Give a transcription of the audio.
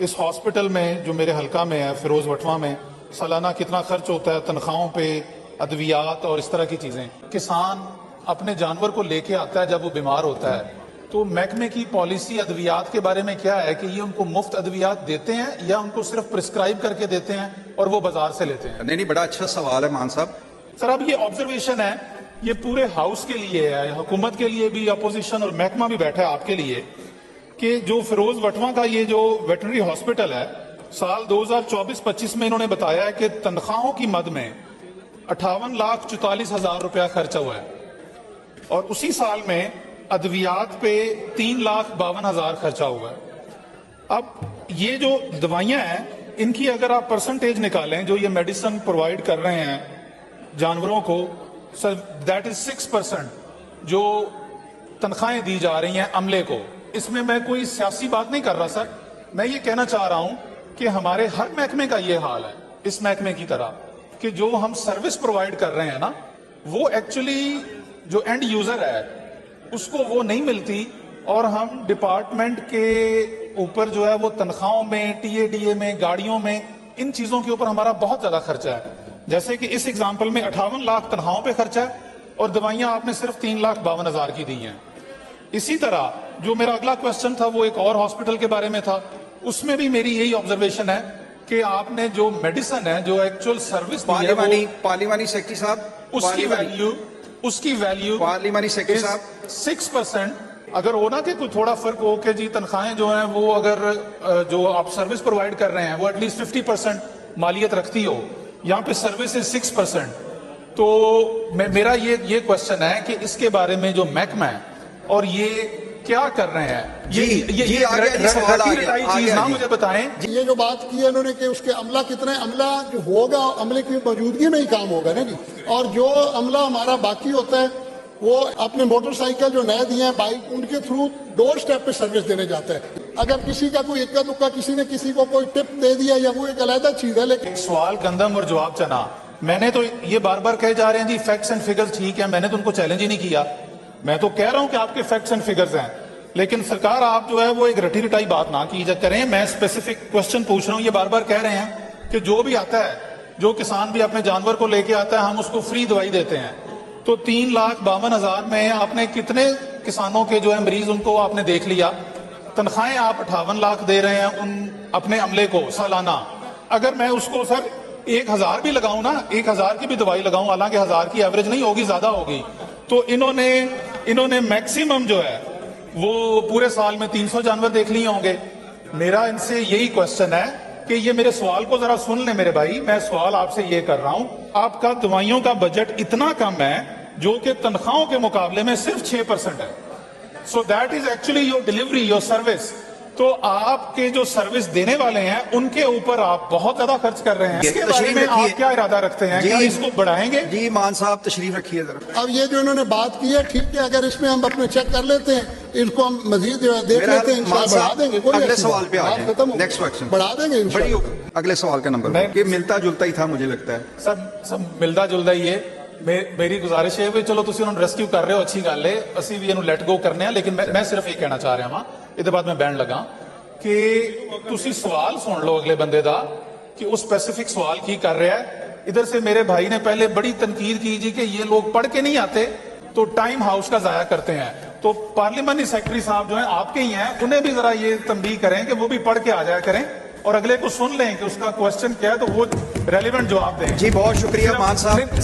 इस हॉस्पिटल में जो मेरे हल्का में है फिरोज वटवा में सालाना कितना खर्च होता है तनख्वाहों पे, अद्वियात और इस तरह की चीजें। किसान अपने जानवर को लेके आता है जब वो बीमार होता है, तो महकमे की पॉलिसी अद्वियात के बारे में क्या है कि ये उनको मुफ्त अद्वियात देते हैं या उनको सिर्फ प्रिस्क्राइब करके देते हैं और वो बाजार से लेते हैं? नहीं, बड़ा अच्छा सवाल है मान साहब। सर अब ये ऑब्जर्वेशन है, ये पूरे हाउस के लिए है, हुकूमत के लिए भी, अपोजिशन और महकमा भी बैठा है आपके लिए, कि जो फिरोज वटवा का ये जो वेटरनरी हॉस्पिटल है, साल 2024-25 में इन्होंने बताया है कि तनख्वाहों की मद में 58,44,000 रुपया खर्चा हुआ है और उसी साल में अद्वियात पे 3,52,000 खर्चा हुआ है। अब ये जो दवाइयां हैं इनकी अगर आप परसेंटेज निकालें जो ये मेडिसिन प्रोवाइड कर रहे हैं जानवरों को, सर दैट इज 6% जो तनख्वाहें दी जा रही हैं अमले को। इसमें मैं कोई सियासी बात नहीं कर रहा सर, मैं ये कहना चाह रहा हूं कि हमारे हर महकमे का ये हाल है, इस महकमे की तरह, कि जो हम सर्विस प्रोवाइड कर रहे हैं ना, वो एक्चुअली जो एंड यूजर है उसको वो नहीं मिलती और हम डिपार्टमेंट के ऊपर जो है वो तनख्वाहों में, टीएडीए में, गाड़ियों में, इन चीजों के ऊपर हमारा बहुत ज्यादा खर्चा है। जैसे कि इस एग्जाम्पल में 58 लाख तनख्वाहों पे खर्चा है और दवाइयां आपने सिर्फ 3,52,000 की दी हैं। इसी तरह जो मेरा अगला क्वेश्चन था वो एक और हॉस्पिटल के बारे में था, उसमें भी मेरी यही ऑब्जर्वेशन है कि आपने जो मेडिसिन है, जो एक्चुअल सर्विस पार्लिमानी सेक्रेटरी साहब, उसकी वैल्यू पार्लिमानी सेक्रेटरी साहब 6%। अगर हो ना कि कोई थोड़ा फर्क हो कि जी तनख्वाहें जो हैं वो अगर जो आप सर्विस प्रोवाइड कर रहे हैं वो एटलीस्ट 50% मालियत रखती हो, यहाँ पे सर्विस है 6%। तो मेरा ये क्वेश्चन है कि इसके बारे में जो महकमा है और ये क्या कर रहे हैं, ये चीज ना मुझे बताएं। ये जो बात की है इन्होंने कि उसके अमला कितने, अमला जो होगा अमले की मौजूदगी में ही काम होगा ना जी, और जो अमला हमारा बाकी होता है वो अपने मोटरसाइकिल जो नए दिए हैं, बाइक, उनके थ्रू डोर स्टेप पे सर्विस देने जाता है। अगर किसी का कोई इक्का दुक्का किसी ने किसी को कोई टिप दे दिया या वो एक अलग चीज है, लेकिन सवाल गंदम और जवाब चना। मैंने तो ये बार बार कहे जा रहे हैं जी फैक्ट्स एंड फिगर्स ठीक है, मैंने तो उनको चैलेंज ही नहीं किया। मैं तो कह रहा हूं कि आपके फैक्ट्स एंड फिगर्स हैं, लेकिन सरकार आप जो है वो एक रटी रटाई बात ना की करें। मैं स्पेसिफिक क्वेश्चन पूछ रहा हूं, ये बार बार कह रहे हैं कि जो भी आता है, जो किसान भी अपने जानवर को लेके आता है हम उसको फ्री दवाई देते हैं। तो 3,52,000 में आपने कितने किसानों के जो है मरीज उनको आपने देख लिया। तनख्वाहें आप 58 लाख दे रहे हैं उन अपने अमले को सालाना। अगर मैं उसको सर 1,000 भी लगाऊं ना, 1,000 की भी दवाई लगाऊं, हालांकि 1,000 की एवरेज नहीं होगी, ज्यादा होगी, तो इन्होंने मैक्सिमम जो है वो पूरे साल में 300 जानवर देख लिए होंगे। मेरा इनसे यही क्वेश्चन है कि ये मेरे सवाल को जरा सुन ले मेरे भाई। मैं सवाल आपसे ये कर रहा हूं, आपका दवाइयों का बजट इतना कम है जो कि तनख्वाहों के मुकाबले में सिर्फ 6% है। So that is actually your delivery, your service. तो आपके जो सर्विस देने वाले हैं उनके ऊपर आप बहुत ज्यादा खर्च कर रहे हैं। इसके बारे में आप क्या इरादा रखते हैं, क्या इसको बढ़ाएंगे? जी मान साहब तशरीफ रखिए जरा। अब ये जो इन्होंने बात की है ठीक है, अगर इसमें हम अपने चेक कर लेते हैं, इसको हम मजीद देख लेते हैं, बढ़ा देंगे। अगले सवाल पे आ जाए, नेक्स्ट क्वेश्चन बढ़ा देंगे। अगले सवाल का नंबर ये मिलता जुलता ही था मुझे लगता है। सब मिलता जुलता ही है। मेरी गुजारिश है भी चलो तुसी उन्होंने रेस्क्यू कर रहे हो, अच्छी गल है, असी भी इन्हों लेट गो करने हैं। लेकिन मैं सिर्फ ये कहना चाह रहा हाँ, इहदे बाद मैं बहन लगा कि तुसी सवाल सुन लो अगले बंदे दा कि वो स्पेसिफिक सवाल की कर रहा है। इधर से मेरे भाई ने पहले बड़ी तनकीद की जी कि ये लोग पढ़ के नहीं आते तो टाइम हाउस का जाया करते हैं। तो पार्लियामेंट्री सेक्रेटरी साहब जो है आपके ही हैं, उन्हें भी जरा ये तंबीह करें कि वो भी पढ़ के आ जाया करें और अगले को सुन लें कि उसका क्वेश्चन क्या है तो वो रेलिवेंट जवाब दें। जी बहुत शुक्रिया मान साहब।